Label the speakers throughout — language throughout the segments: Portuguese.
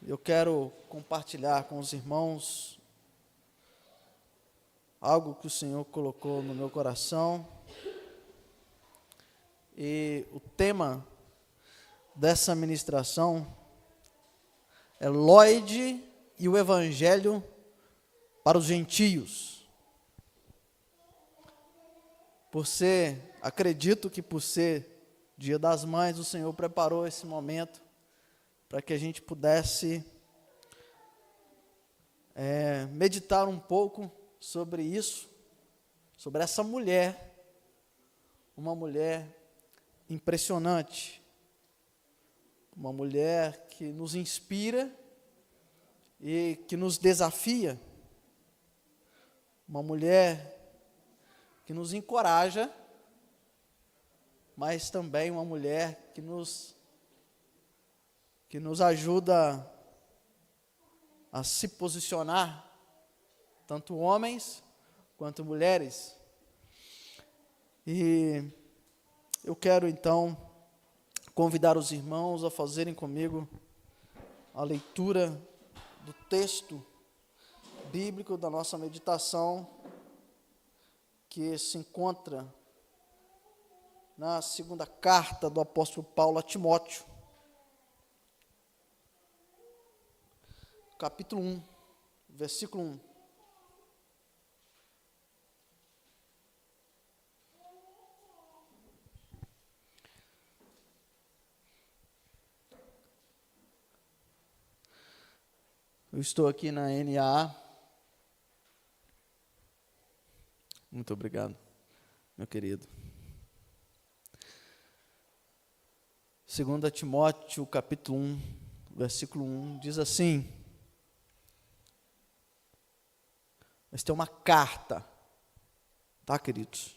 Speaker 1: Eu quero compartilhar com os irmãos algo que o Senhor colocou no meu coração. E o tema dessa ministração é Lloyd e o Evangelho para os gentios. Acredito que por ser Dia das Mães, o Senhor preparou esse momento para que a gente pudesse meditar um pouco sobre isso, sobre essa mulher, uma mulher impressionante, uma mulher que nos inspira e que nos desafia, uma mulher que nos encoraja, mas também uma mulher que nos ajuda a se posicionar, tanto homens quanto mulheres. E eu quero então convidar os irmãos a fazerem comigo a leitura do texto bíblico da nossa meditação, que se encontra na segunda carta do apóstolo Paulo a Timóteo, capítulo 1, versículo 1. Eu estou aqui na NAA. Muito obrigado, meu querido. 2 Timóteo, capítulo 1, versículo 1, diz assim: mas tem uma carta, tá, queridos?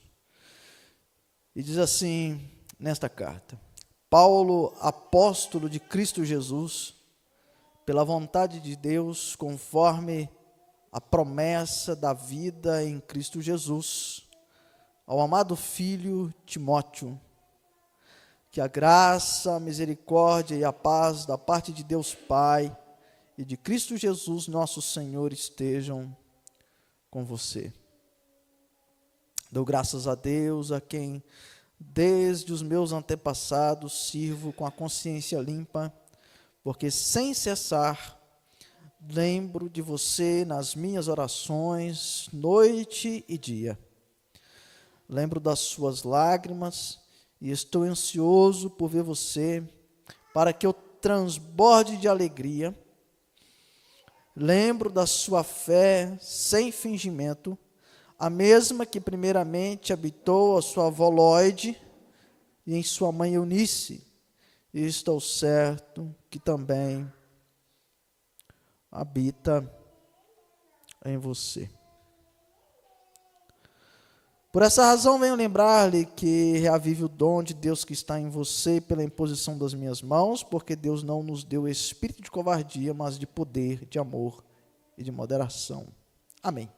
Speaker 1: E diz assim, nesta carta: Paulo, apóstolo de Cristo Jesus, pela vontade de Deus, conforme a promessa da vida em Cristo Jesus, ao amado filho Timóteo, que a graça, a misericórdia e a paz da parte de Deus Pai e de Cristo Jesus, nosso Senhor, estejam com você. Dou graças a Deus, a quem desde os meus antepassados sirvo com a consciência limpa, porque sem cessar lembro de você nas minhas orações, noite e dia. Lembro das suas lágrimas e estou ansioso por ver você, para que eu transborde de alegria. Lembro da sua fé sem fingimento, a mesma que primeiramente habitou a sua avó Lloyd e em sua mãe Eunice, e estou certo que também habita em você. Por essa razão venho lembrar-lhe que reavive o dom de Deus que está em você pela imposição das minhas mãos, porque Deus não nos deu espírito de covardia, mas de poder, de amor e de moderação. Amém.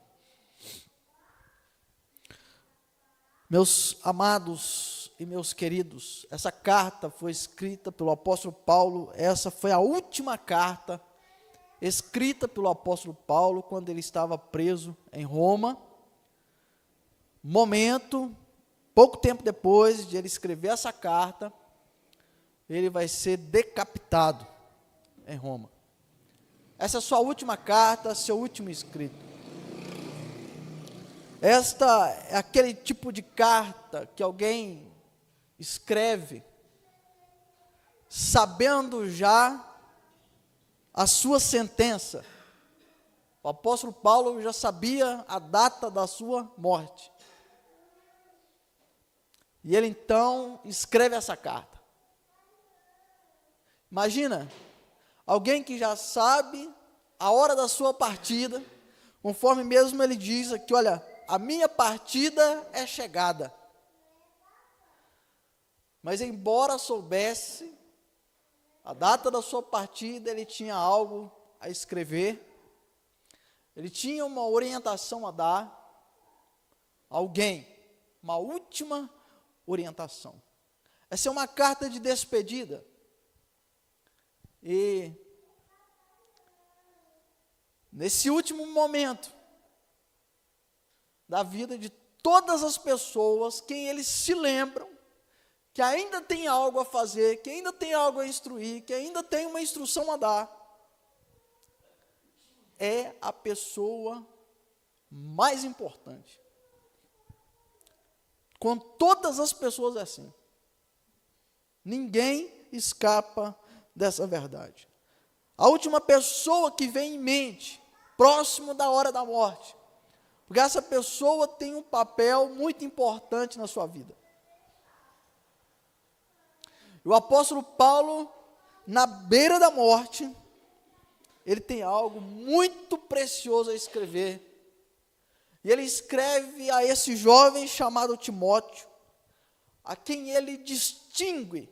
Speaker 1: Meus amados e meus queridos, essa carta foi escrita pelo apóstolo Paulo. Essa foi a última carta escrita pelo apóstolo Paulo quando ele estava preso em Roma. Pouco tempo depois de ele escrever essa carta, ele vai ser decapitado em Roma. Essa é a sua última carta, seu último escrito. Esta é aquele tipo de carta que alguém escreve sabendo já a sua sentença. O apóstolo Paulo já sabia a data da sua morte. E ele então escreve essa carta. Imagina, alguém que já sabe a hora da sua partida, conforme mesmo ele diz aqui, olha, a minha partida é chegada. Mas embora soubesse a data da sua partida, ele tinha algo a escrever, ele tinha uma orientação a dar a alguém, uma última orientação. Essa é uma carta de despedida. E nesse último momento da vida de todas as pessoas, quem eles se lembram, que ainda tem algo a fazer, que ainda tem algo a instruir, que ainda tem uma instrução a dar, é a pessoa mais importante. Com todas as pessoas é assim. Ninguém escapa dessa verdade. A última pessoa que vem em mente, próximo da hora da morte, porque essa pessoa tem um papel muito importante na sua vida. O apóstolo Paulo, na beira da morte, ele tem algo muito precioso a escrever. E ele escreve a esse jovem chamado Timóteo, a quem ele distingue,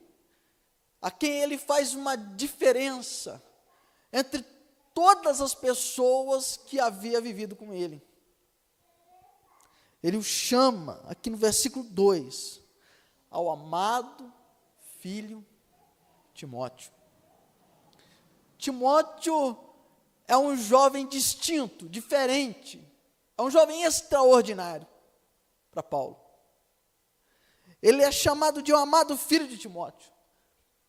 Speaker 1: a quem ele faz uma diferença entre todas as pessoas que havia vivido com ele. Ele o chama, aqui no versículo 2, ao amado filho Timóteo. Timóteo é um jovem distinto, diferente, é um jovem extraordinário para Paulo. Ele é chamado de um amado filho de Timóteo,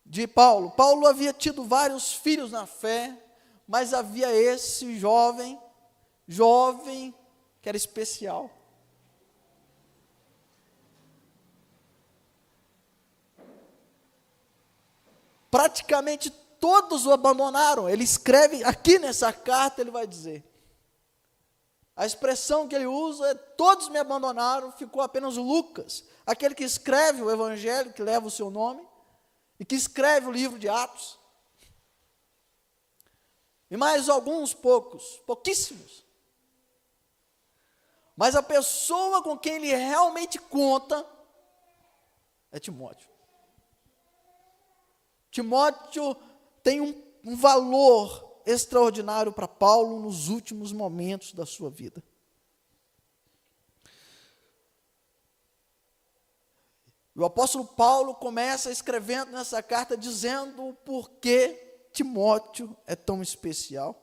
Speaker 1: de Paulo. Paulo havia tido vários filhos na fé, mas havia esse jovem que era especial. Praticamente todos o abandonaram. Ele escreve aqui nessa carta, ele vai dizer. A expressão que ele usa é: todos me abandonaram, ficou apenas Lucas, aquele que escreve o evangelho, que leva o seu nome, e que escreve o livro de Atos. E mais alguns pouquíssimos. Mas a pessoa com quem ele realmente conta é Timóteo. Timóteo tem um valor extraordinário para Paulo nos últimos momentos da sua vida. O apóstolo Paulo começa escrevendo nessa carta dizendo o porquê Timóteo é tão especial.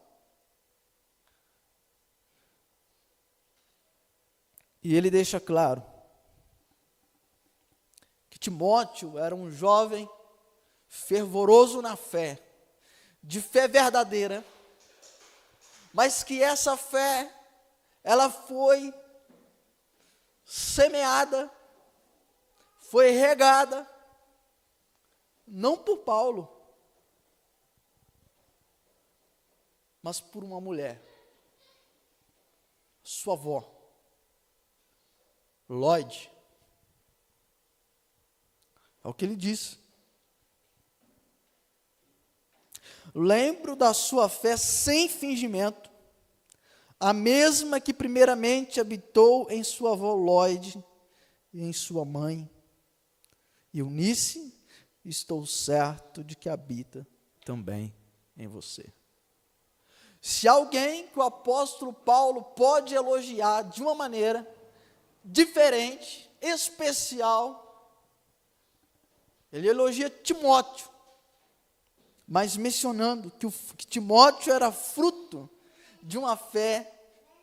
Speaker 1: E ele deixa claro que Timóteo era um jovem fervoroso na fé, de fé verdadeira, mas que essa fé, ela foi semeada, foi regada, não por Paulo, mas por uma mulher, sua avó, Lloyd. É o que ele diz. Lembro da sua fé sem fingimento, a mesma que primeiramente habitou em sua avó Lloyd e em sua mãe Eunice, estou certo de que habita também em você. Se alguém que o apóstolo Paulo pode elogiar de uma maneira diferente, especial, ele elogia Timóteo, mas mencionando que Timóteo era fruto de uma fé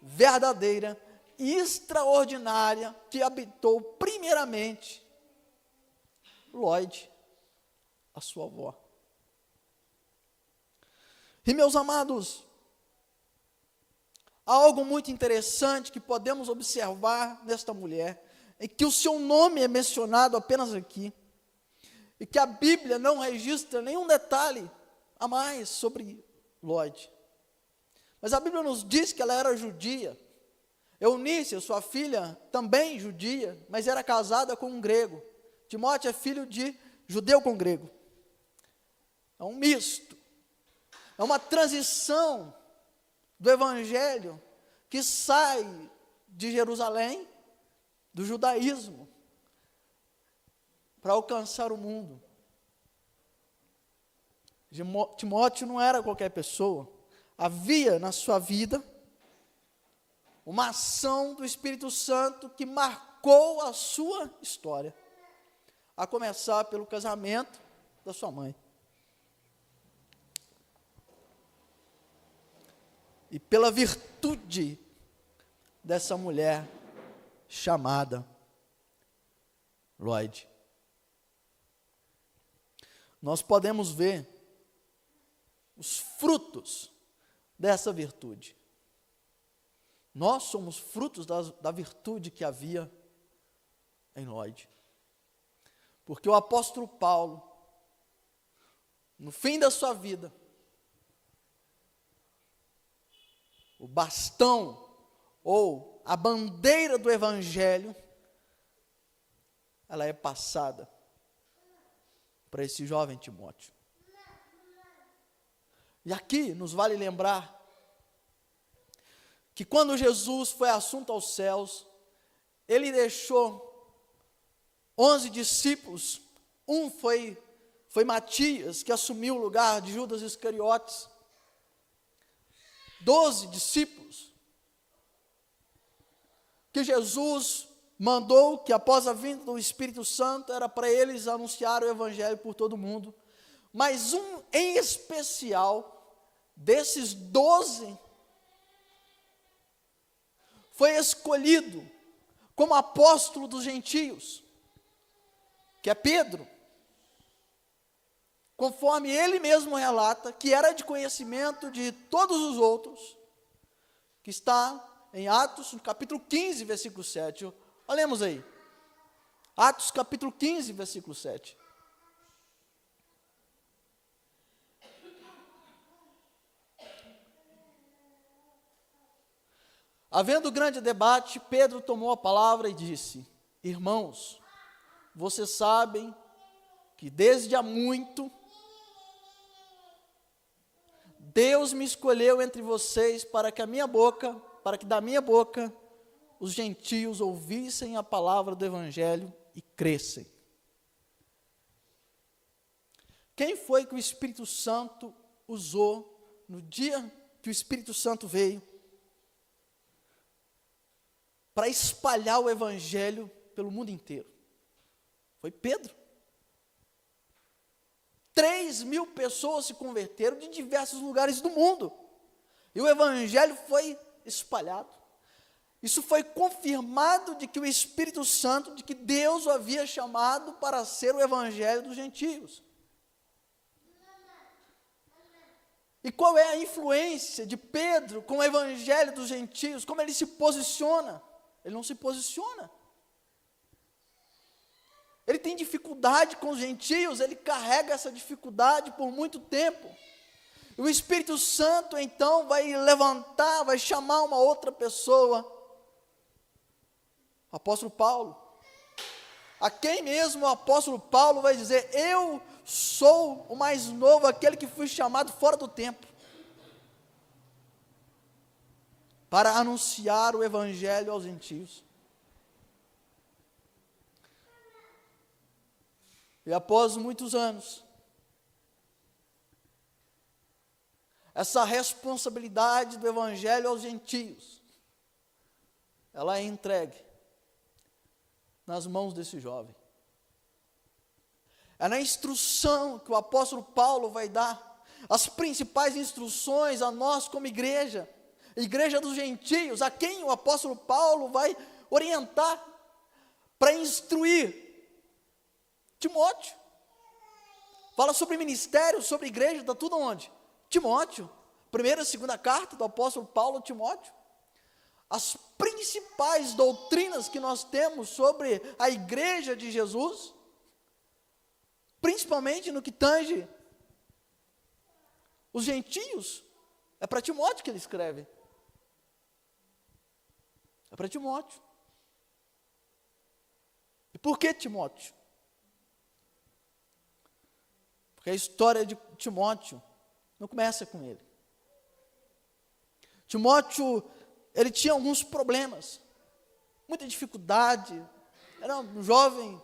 Speaker 1: verdadeira e extraordinária que habitou primeiramente Lloyd, a sua avó. E meus amados, há algo muito interessante que podemos observar nesta mulher, é que o seu nome é mencionado apenas aqui, e que a Bíblia não registra nenhum detalhe a mais sobre Lloyd. Mas a Bíblia nos diz que ela era judia. Eunice, sua filha, também judia, mas era casada com um grego. Timóteo é filho de judeu com grego. É um misto. É uma transição do evangelho que sai de Jerusalém, do judaísmo, para alcançar o mundo. Timóteo não era qualquer pessoa. Havia na sua vida uma ação do Espírito Santo que marcou a sua história, a começar pelo casamento da sua mãe. e pela virtude dessa mulher chamada Lloyd. Nós podemos ver os frutos dessa virtude. Nós somos frutos da virtude que havia em Lloyd. Porque o apóstolo Paulo, no fim da sua vida, o bastão ou a bandeira do evangelho, ela é passada para esse jovem Timóteo. E aqui nos vale lembrar que quando Jesus foi assunto aos céus, ele deixou 11 discípulos. Um foi Matias, que assumiu o lugar de Judas Iscariotes. 12 discípulos que Jesus mandou que após a vinda do Espírito Santo era para eles anunciar o evangelho por todo mundo. Mas um em especial, desses 12, foi escolhido como apóstolo dos gentios, que é Pedro. Conforme ele mesmo relata, que era de conhecimento de todos os outros, que está em Atos, no capítulo 15, versículo 7. Olhemos aí. Atos, capítulo 15, versículo 7. Havendo grande debate, Pedro tomou a palavra e disse: irmãos, vocês sabem que desde há muito Deus me escolheu entre vocês para que da minha boca os gentios ouvissem a palavra do evangelho e crescem. Quem foi que o Espírito Santo usou no dia que o Espírito Santo veio para espalhar o evangelho pelo mundo inteiro? Foi Pedro. 3.000 pessoas se converteram de diversos lugares do mundo. E o evangelho foi espalhado. Isso foi confirmado de que o Espírito Santo, de que Deus o havia chamado para ser o evangelho dos gentios. E qual é a influência de Pedro com o evangelho dos gentios? Como ele se posiciona? Ele não se posiciona. Ele tem dificuldade com os gentios, ele carrega essa dificuldade por muito tempo. E o Espírito Santo, então, vai levantar, vai chamar uma outra pessoa, o apóstolo Paulo. A quem mesmo o apóstolo Paulo vai dizer: eu sou o mais novo, aquele que fui chamado fora do tempo, para anunciar o evangelho aos gentios. E após muitos anos, essa responsabilidade do evangelho aos gentios, ela é entregue nas mãos desse jovem. É na instrução que o apóstolo Paulo vai dar, as principais instruções a nós como igreja dos gentios, a quem o apóstolo Paulo vai orientar para instruir Timóteo. Fala sobre ministério, sobre igreja, está tudo onde? Timóteo. Primeira e segunda carta do apóstolo Paulo a Timóteo. As principais doutrinas que nós temos sobre a igreja de Jesus, principalmente no que tange os gentios, é para Timóteo que ele escreve. É para Timóteo. E por que Timóteo? Porque a história de Timóteo não começa com ele. Timóteo, ele tinha alguns problemas, muita dificuldade, era um jovem,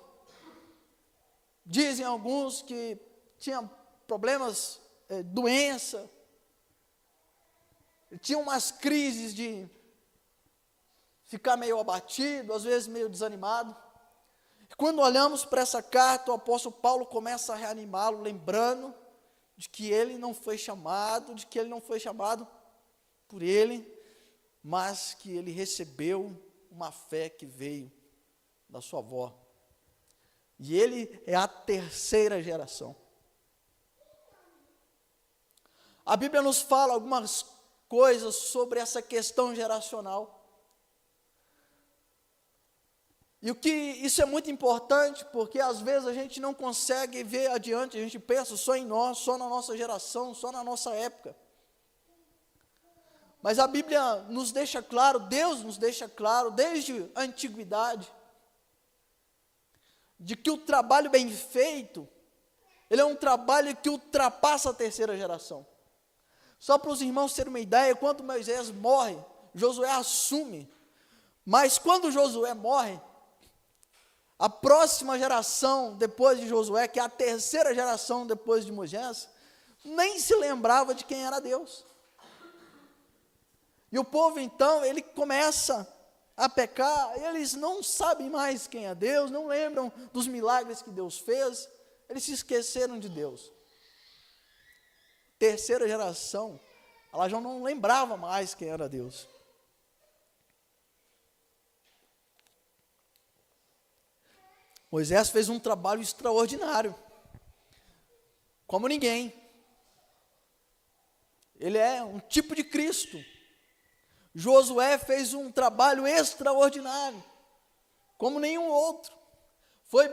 Speaker 1: dizem alguns que tinha problemas, doença, ele tinha umas crises de ficar meio abatido, às vezes meio desanimado. E quando olhamos para essa carta, o apóstolo Paulo começa a reanimá-lo, lembrando de que ele não foi chamado por ele, mas que ele recebeu uma fé que veio da sua avó. E ele é a terceira geração. A Bíblia nos fala algumas coisas sobre essa questão geracional. E isso é muito importante, porque às vezes a gente não consegue ver adiante, a gente pensa só em nós, só na nossa geração, só na nossa época. Mas a Bíblia nos deixa claro, Deus nos deixa claro, desde a antiguidade, de que o trabalho bem feito, ele é um trabalho que ultrapassa a terceira geração. Só para os irmãos terem uma ideia, quando Moisés morre, Josué assume, mas quando Josué morre, a próxima geração depois de Josué, que é a terceira geração depois de Moisés, nem se lembrava de quem era Deus. E o povo então, ele começa a pecar, eles não sabem mais quem é Deus, não lembram dos milagres que Deus fez, eles se esqueceram de Deus. Terceira geração, ela já não lembrava mais quem era Deus. Moisés fez um trabalho extraordinário, como ninguém. Ele é um tipo de Cristo. Josué fez um trabalho extraordinário, como nenhum outro. Foi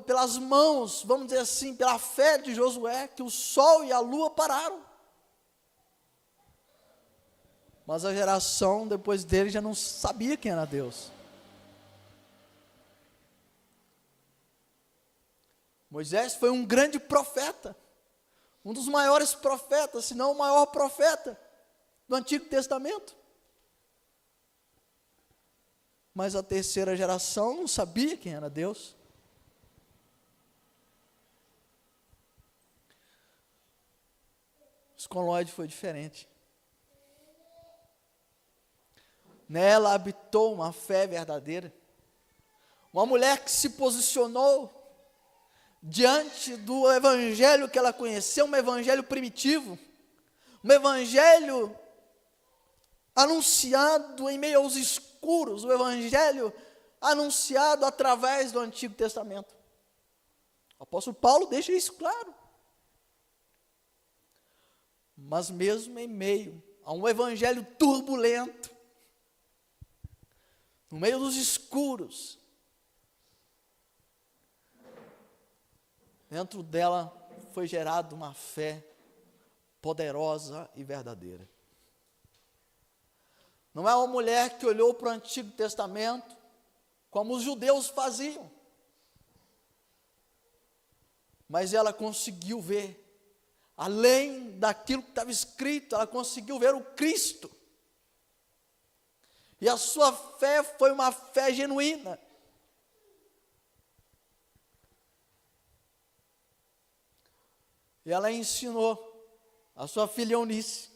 Speaker 1: pelas mãos, vamos dizer assim, pela fé de Josué, que o sol e a lua pararam. Mas a geração depois dele já não sabia quem era Deus. Moisés foi um grande profeta, um dos maiores profetas, se não o maior profeta do Antigo Testamento. Mas a terceira geração não sabia quem era Deus. Os com Lóide foi diferente. Nela habitou uma fé verdadeira. Uma mulher que se posicionou diante do evangelho que ela conheceu, um evangelho primitivo, um evangelho anunciado em meio aos escuros, o evangelho anunciado através do Antigo Testamento. O apóstolo Paulo deixa isso claro. Mas mesmo em meio a um evangelho turbulento, no meio dos escuros, dentro dela foi gerada uma fé poderosa e verdadeira. Não é uma mulher que olhou para o Antigo Testamento como os judeus faziam, mas ela conseguiu ver, além daquilo que estava escrito, ela conseguiu ver o Cristo. E a sua fé foi uma fé genuína. E ela ensinou a sua filha Eunice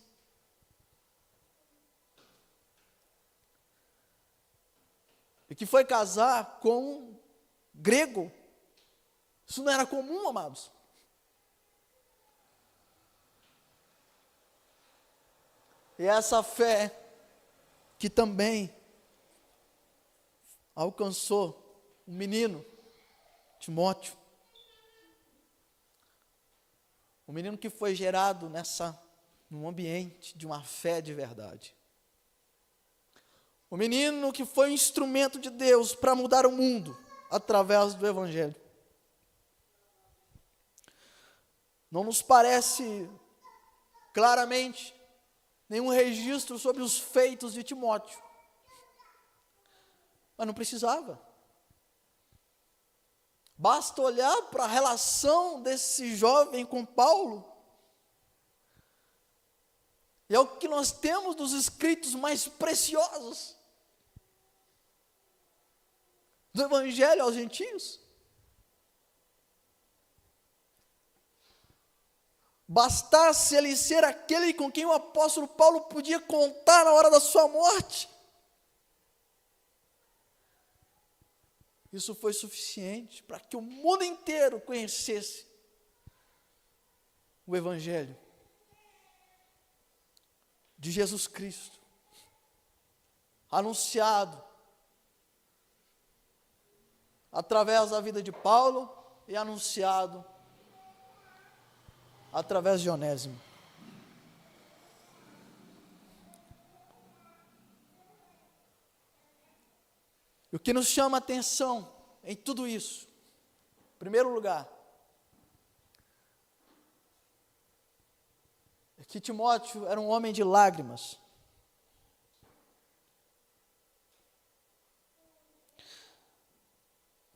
Speaker 1: e que foi casar com um grego. Isso não era comum, amados. E essa fé que também alcançou um menino, Timóteo, um menino que foi gerado num ambiente de uma fé de verdade. O menino que foi um instrumento de Deus para mudar o mundo através do Evangelho. Não nos parece claramente nenhum registro sobre os feitos de Timóteo. Mas não precisava. Basta olhar para a relação desse jovem com Paulo. E é o que nós temos dos escritos mais preciosos do Evangelho aos gentios. Bastasse ele ser aquele com quem o apóstolo Paulo podia contar na hora da sua morte. Isso foi suficiente para que o mundo inteiro conhecesse o Evangelho. de Jesus Cristo, anunciado através da vida de Paulo e anunciado através de Onésimo. E o que nos chama a atenção em tudo isso, em primeiro lugar, é que Timóteo era um homem de lágrimas.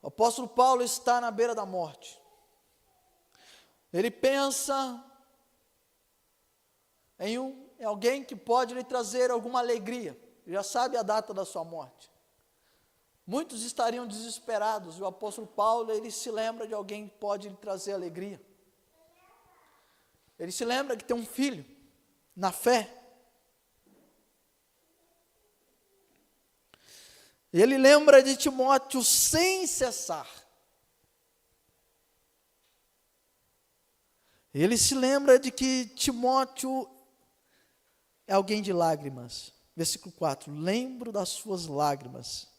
Speaker 1: O apóstolo Paulo está na beira da morte. Ele pensa em alguém que pode lhe trazer alguma alegria. Já sabe a data da sua morte. Muitos estariam desesperados. O apóstolo Paulo, ele se lembra de alguém que pode lhe trazer alegria. Ele se lembra que tem um filho na fé. Ele lembra de Timóteo sem cessar. Ele se lembra de que Timóteo é alguém de lágrimas. Versículo 4: lembro das suas lágrimas.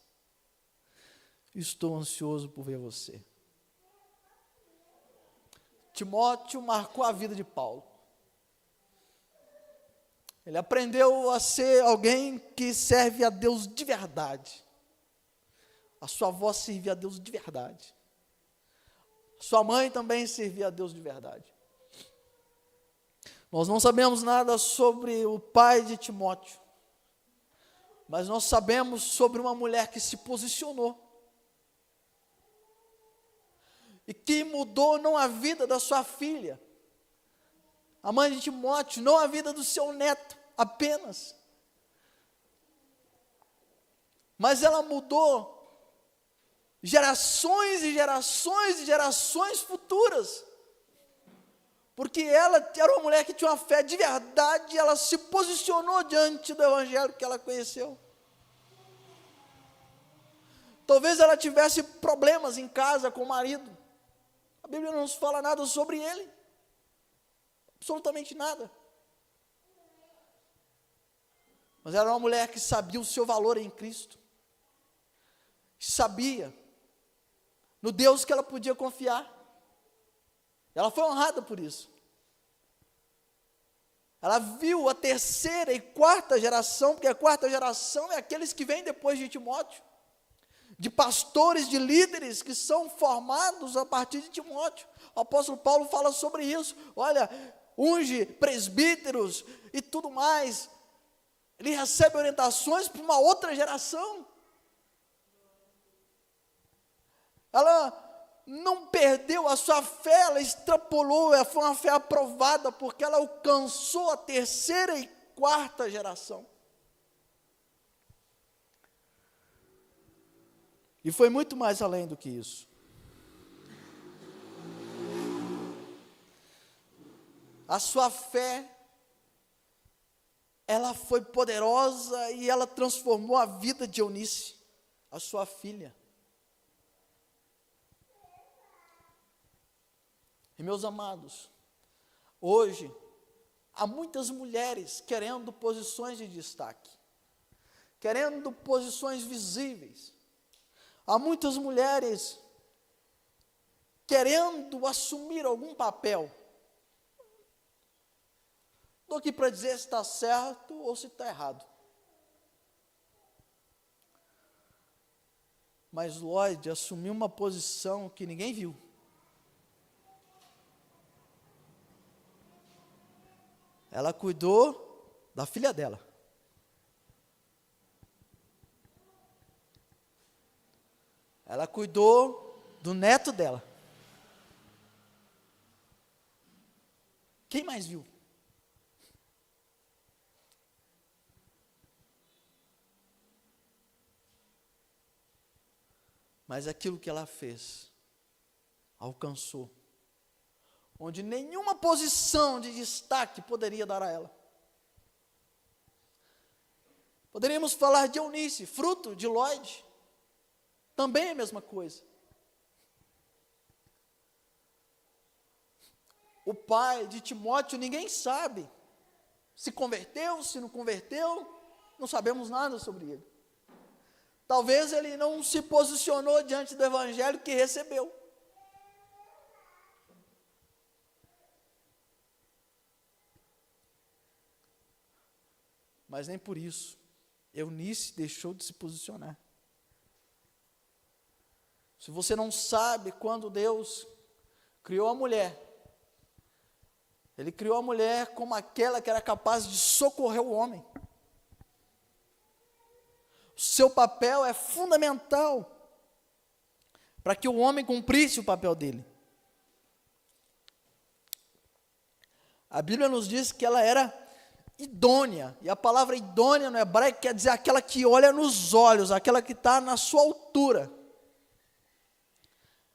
Speaker 1: Estou ansioso por ver você. Timóteo marcou a vida de Paulo. Ele aprendeu a ser alguém que serve a Deus de verdade. A sua avó servia a Deus de verdade. Sua mãe também servia a Deus de verdade. Nós não sabemos nada sobre o pai de Timóteo, mas nós sabemos sobre uma mulher que se posicionou e que mudou não a vida da sua filha, a mãe de Timóteo, não a vida do seu neto apenas, mas ela mudou gerações e gerações e gerações futuras, porque ela era uma mulher que tinha uma fé de verdade, e ela se posicionou diante do evangelho que ela conheceu. Talvez ela tivesse problemas em casa com o marido. A Bíblia não nos fala nada sobre ele, absolutamente nada. Mas era uma mulher que sabia o seu valor em Cristo, sabia no Deus que ela podia confiar. Ela foi honrada por isso. Ela viu a terceira e quarta geração, porque a quarta geração é aqueles que vêm depois de Timóteo, de pastores, de líderes que são formados a partir de Timóteo. O apóstolo Paulo fala sobre isso. Olha, unge presbíteros e tudo mais. Ele recebe orientações para uma outra geração. Ela não perdeu a sua fé, ela extrapolou, ela foi uma fé aprovada, porque ela alcançou a terceira e quarta geração. E foi muito mais além do que isso. A sua fé, ela foi poderosa e ela transformou a vida de Eunice, a sua filha. E meus amados, hoje, há muitas mulheres querendo posições de destaque, querendo posições visíveis. Há muitas mulheres querendo assumir algum papel. Estou aqui para dizer se está certo ou se está errado. Mas Lloyd assumiu uma posição que ninguém viu. Ela cuidou da filha dela. Ela cuidou do neto dela. Quem mais viu? Mas aquilo que ela fez, alcançou, onde nenhuma posição de destaque poderia dar a ela. Poderíamos falar de Eunice, fruto de Lloyd, também é a mesma coisa. O pai de Timóteo, ninguém sabe Se converteu, se não converteu, não sabemos nada sobre ele. Talvez ele não se posicionou diante do evangelho que recebeu. Mas nem por isso Eunice deixou de se posicionar. Se você não sabe, quando Deus criou a mulher, Ele criou a mulher como aquela que era capaz de socorrer o homem. O seu papel é fundamental para que o homem cumprisse o papel dele. A Bíblia nos diz que ela era idônea, e a palavra idônea no hebraico quer dizer aquela que olha nos olhos, aquela que está na sua altura.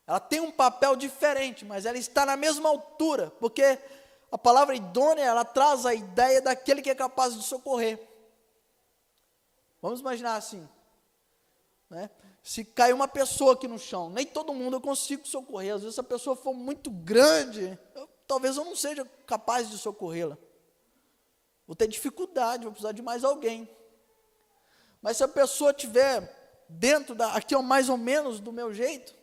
Speaker 1: Ela tem um papel diferente, mas ela está na mesma altura, porque a palavra idônea, ela traz a ideia daquele que é capaz de socorrer. Vamos imaginar assim, né? Se cai uma pessoa aqui no chão, nem todo mundo eu consigo socorrer. Às vezes, se a pessoa for muito grande, talvez eu não seja capaz de socorrê-la. Vou ter dificuldade, vou precisar de mais alguém. Mas se a pessoa estiver dentro aqui mais ou menos do meu jeito,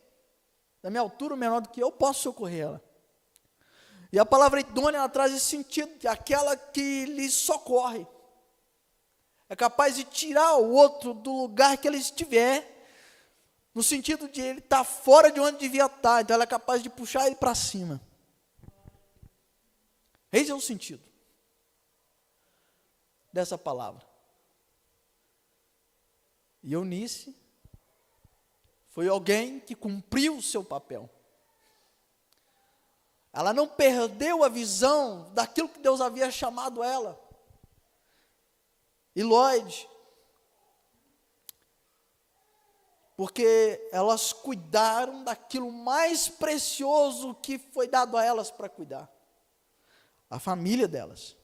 Speaker 1: da minha altura, menor do que eu, posso socorrê-la. E a palavra idônea, ela traz esse sentido, de aquela que lhe socorre. É capaz de tirar o outro do lugar que ele estiver, no sentido de ele estar fora de onde devia estar, então ela é capaz de puxar ele para cima. Esse é o sentido dessa palavra. E Eunice foi alguém que cumpriu o seu papel. Ela não perdeu a visão daquilo que Deus havia chamado ela. E Lloyd, porque elas cuidaram daquilo mais precioso que foi dado a elas para cuidar, a família delas.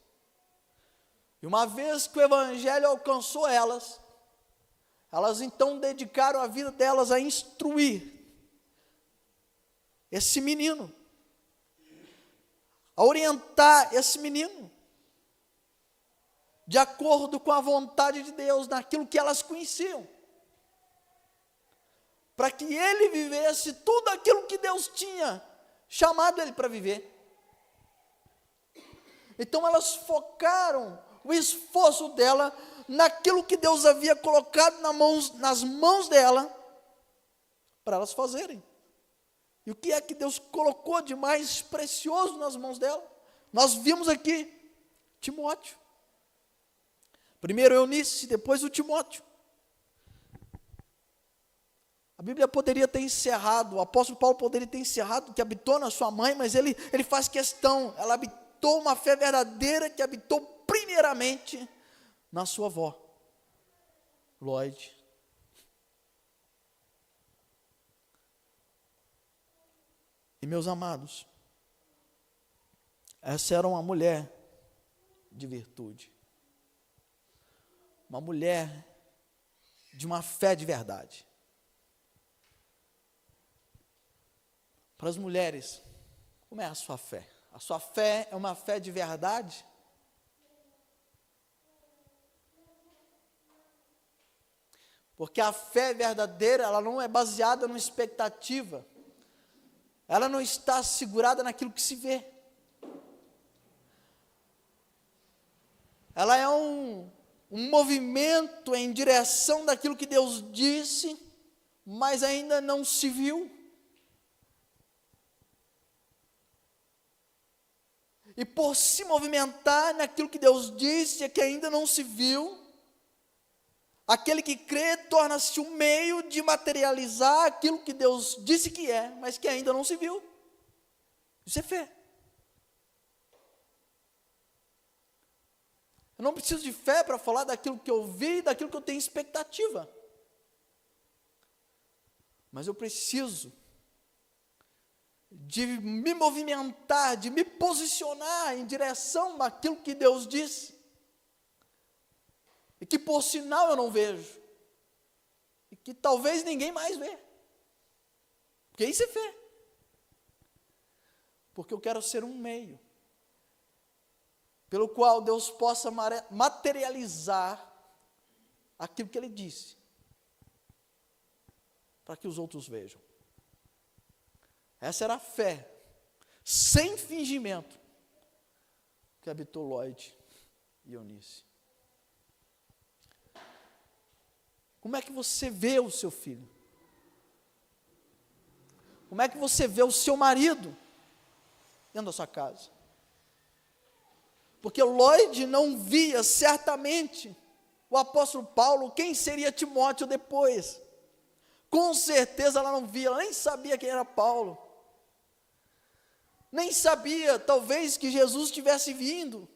Speaker 1: E uma vez que o evangelho alcançou elas então dedicaram a vida delas a instruir esse menino, a orientar esse menino, de acordo com a vontade de Deus, naquilo que elas conheciam, para que ele vivesse tudo aquilo que Deus tinha chamado ele para viver. Então elas focaram o esforço dela naquilo que Deus havia colocado nas mãos dela, para elas fazerem. E o que é que Deus colocou de mais precioso nas mãos dela? Nós vimos aqui Timóteo. Primeiro Eunice, depois o Timóteo. A Bíblia poderia ter encerrado, o apóstolo Paulo poderia ter encerrado que habitou na sua mãe, mas ele faz questão, ela habitou uma fé verdadeira que habitou primeiramente na sua avó, Lloyd. E meus amados, essa era uma mulher de virtude, uma mulher de uma fé de verdade. Para as mulheres, como é a sua fé? A sua fé é uma fé de verdade? Porque a fé verdadeira, ela não é baseada numa expectativa. Ela não está segurada naquilo que se vê. Ela é um movimento em direção daquilo que Deus disse, mas ainda não se viu. E por se movimentar naquilo que Deus disse, que ainda não se viu, aquele que crê torna-se um meio de materializar aquilo que Deus disse que é, mas que ainda não se viu. Isso é fé. Eu não preciso de fé para falar daquilo que eu vi, daquilo que eu tenho expectativa. Mas eu preciso de me movimentar, de me posicionar em direção daquilo que Deus disse. E que por sinal eu não vejo. E que talvez ninguém mais vê. Porque isso é fé. Porque eu quero ser um meio. pelo qual Deus possa materializar aquilo que Ele disse, para que os outros vejam. Essa era a fé, sem fingimento, que habitou Lloyd e Eunice. Como é que você vê o seu filho? Como é que você vê o seu marido dentro da sua casa? Porque Lloyd não via certamente o apóstolo Paulo, quem seria Timóteo depois. Com certeza ela não via, ela nem sabia quem era Paulo. Nem sabia, talvez, que Jesus tivesse vindo.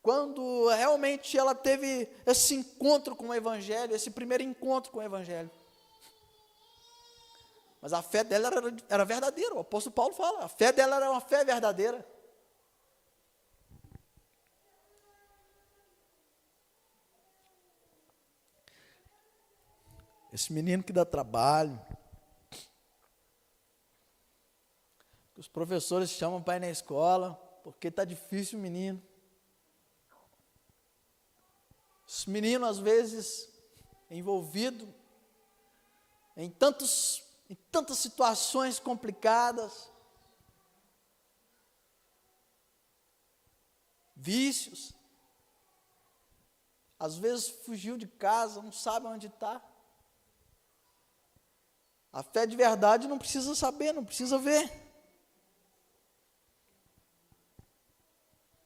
Speaker 1: Quando realmente ela teve esse encontro com o Evangelho, esse primeiro encontro com o Evangelho. Mas a fé dela era verdadeira, o apóstolo Paulo fala, a fé dela era uma fé verdadeira. Esse menino que dá trabalho, os professores chamam para ir na escola, porque está difícil o menino. Esse menino, às vezes, envolvido em tantas situações complicadas, vícios, às vezes fugiu de casa, não sabe onde está. A fé de verdade não precisa saber, não precisa ver.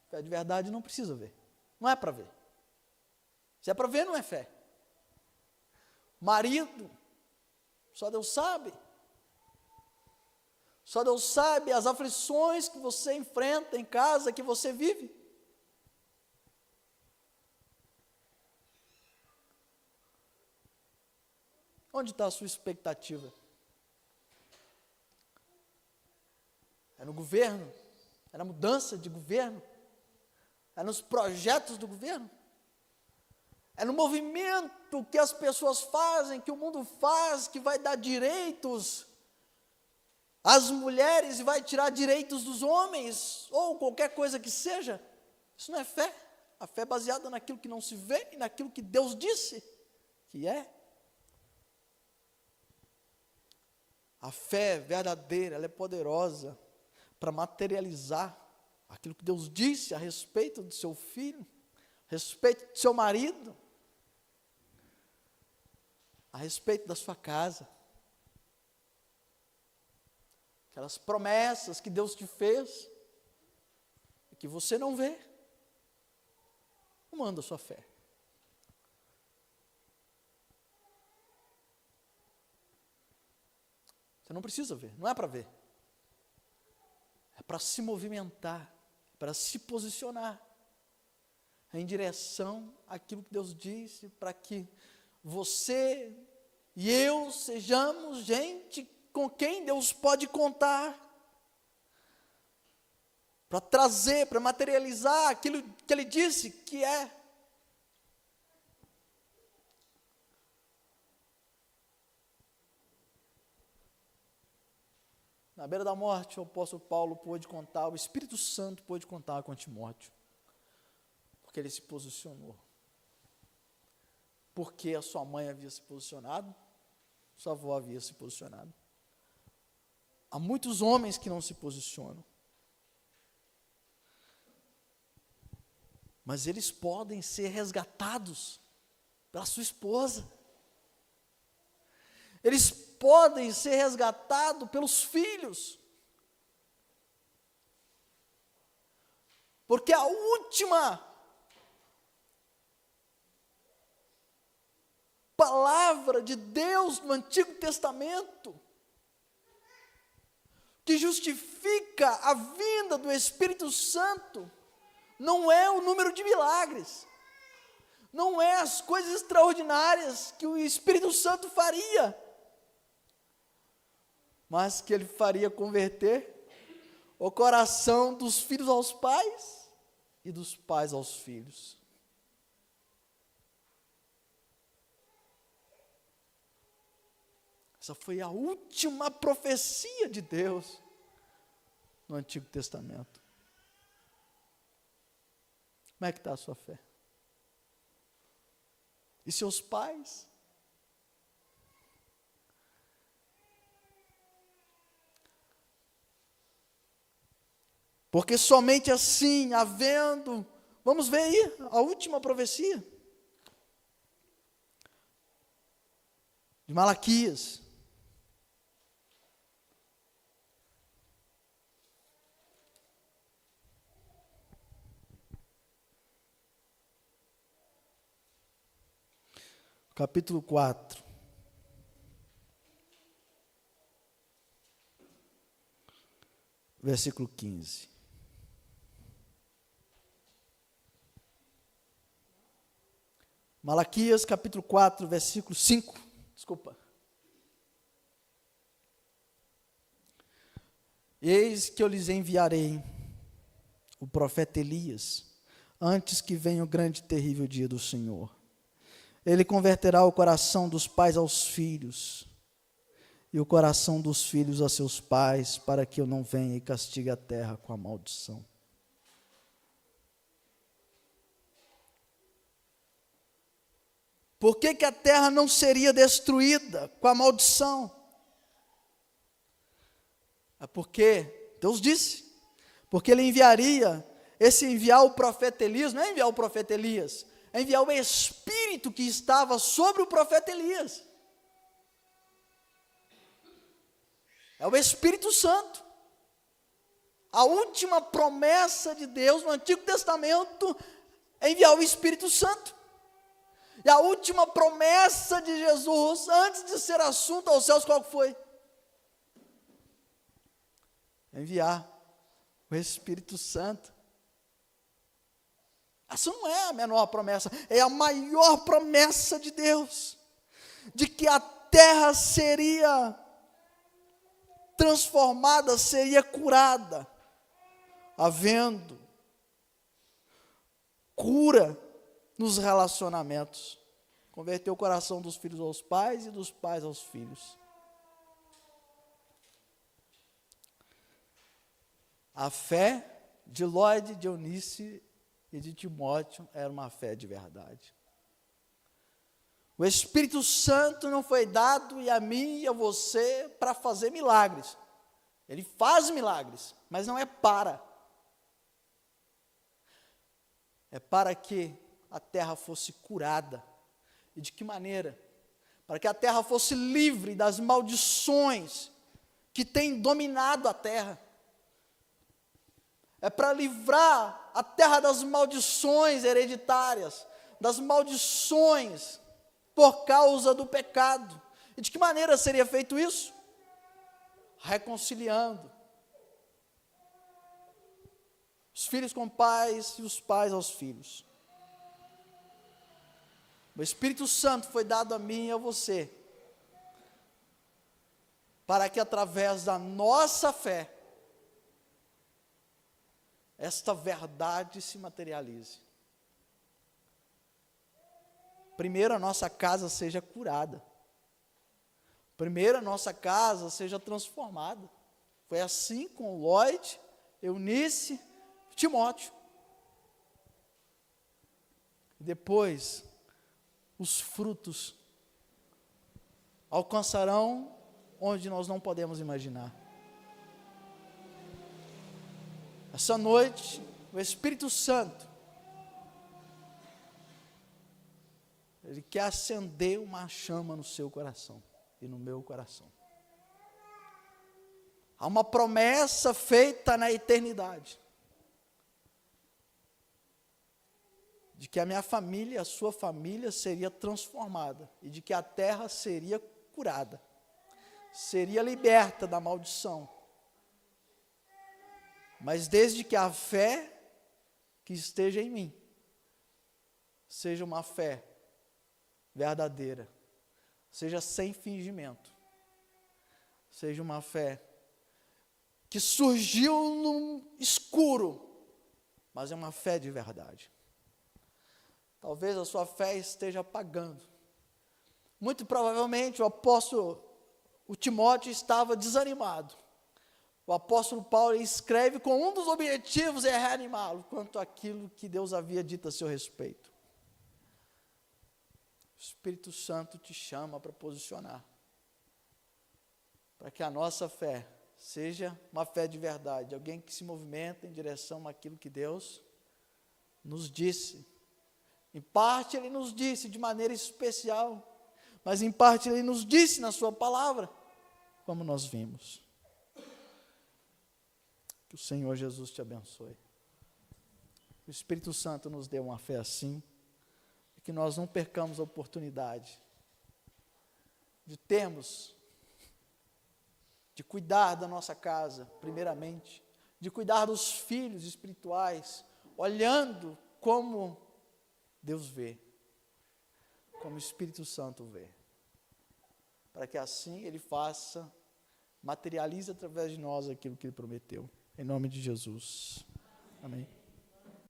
Speaker 1: A fé de verdade não precisa ver, não é para ver. Se é para ver, não é fé. Marido, só Deus sabe. Só Deus sabe as aflições que você enfrenta em casa, que você vive. Onde está a sua expectativa? É no governo? É na mudança de governo? É nos projetos do governo? É no movimento que as pessoas fazem, que o mundo faz, que vai dar direitos às mulheres e vai tirar direitos dos homens, ou qualquer coisa que seja? Isso não é fé. A fé é baseada naquilo que não se vê e naquilo que Deus disse que é. A fé verdadeira, ela é poderosa para materializar aquilo que Deus disse a respeito do seu filho, a respeito do seu marido, a respeito da sua casa. Aquelas promessas que Deus te fez, e que você não vê, como anda a sua fé? Você não precisa ver, não é para ver. É para se movimentar, para se posicionar em direção àquilo que Deus disse, para que você e eu sejamos gente com quem Deus pode contar, para trazer, para materializar aquilo que Ele disse que é. Na beira da morte, o apóstolo Paulo pôde contar, o Espírito Santo pôde contar com Timóteo, porque ele se posicionou. Porque a sua mãe havia se posicionado, sua avó havia se posicionado. Há muitos homens que não se posicionam, mas eles podem ser resgatados pela sua esposa. Eles podem ser resgatados pelos filhos. Porque a última palavra de Deus no Antigo Testamento, que justifica a vinda do Espírito Santo, não é o número de milagres, não é as coisas extraordinárias que o Espírito Santo faria, mas que ele faria converter o coração dos filhos aos pais e dos pais aos filhos. Essa foi a última profecia de Deus no Antigo Testamento? Como é que está a sua fé? E seus pais? Porque somente assim, havendo, vamos ver aí a última profecia de Malaquias. Capítulo 4. Versículo 15. Malaquias, capítulo 4, versículo 5. Desculpa. Eis que eu lhes enviarei o profeta Elias, antes que venha o grande e terrível dia do Senhor. Ele converterá o coração dos pais aos filhos, e o coração dos filhos a seus pais, para que eu não venha e castigue a terra com a maldição. Por que a terra não seria destruída com a maldição? É porque Deus disse, porque Ele enviaria, enviar o profeta Elias, não é enviar o profeta Elias, é enviar o Espírito que estava sobre o profeta Elias. É o Espírito Santo. A última promessa de Deus no Antigo Testamento é enviar o Espírito Santo. E a última promessa de Jesus, antes de ser assunto aos céus, qual foi? Enviar o Espírito Santo. Essa não é a menor promessa, é a maior promessa de Deus, de que a terra seria transformada, seria curada, havendo cura nos relacionamentos. Converter o coração dos filhos aos pais e dos pais aos filhos. A fé de Lloyd, de Eunice e de Timóteo era uma fé de verdade. O Espírito Santo não foi dado a mim e a você para fazer milagres. Ele faz milagres, mas não é para. É para que a terra fosse curada. E de que maneira? Para que a terra fosse livre das maldições que têm dominado a terra. É para livrar a terra das maldições hereditárias, das maldições por causa do pecado. E de que maneira seria feito isso? Reconciliando os filhos com pais e os pais aos filhos. O Espírito Santo foi dado a mim e a você, para que através da nossa fé, esta verdade se materialize. Primeiro a nossa casa seja curada. Primeiro a nossa casa seja transformada. Foi assim com Lloyd, Eunice, Timóteo. Depois, os frutos alcançarão onde nós não podemos imaginar. Essa noite, o Espírito Santo, Ele quer acender uma chama no seu coração e no meu coração. Há uma promessa feita na eternidade, de que a minha família, a sua família seria transformada, e de que a terra seria curada, seria liberta da maldição. Mas desde que a fé que esteja em mim seja uma fé verdadeira, seja sem fingimento, seja uma fé que surgiu no escuro, mas é uma fé de verdade. Talvez a sua fé esteja apagando. Muito provavelmente o apóstolo, o Timóteo, estava desanimado, O apóstolo Paulo escreve com um dos objetivos é reanimá-lo quanto àquilo que Deus havia dito a seu respeito. O Espírito Santo te chama para posicionar, para que a nossa fé seja uma fé de verdade, alguém que se movimenta em direção àquilo que Deus nos disse. Em parte Ele nos disse de maneira especial, mas em parte Ele nos disse na sua palavra, como nós vimos. Que o Senhor Jesus te abençoe. O Espírito Santo nos dê uma fé assim, e que nós não percamos a oportunidade de termos, de cuidar da nossa casa, primeiramente, de cuidar dos filhos espirituais, olhando como Deus vê, como o Espírito Santo vê, para que assim Ele faça, materialize através de nós aquilo que Ele prometeu. Em nome de Jesus. Amém.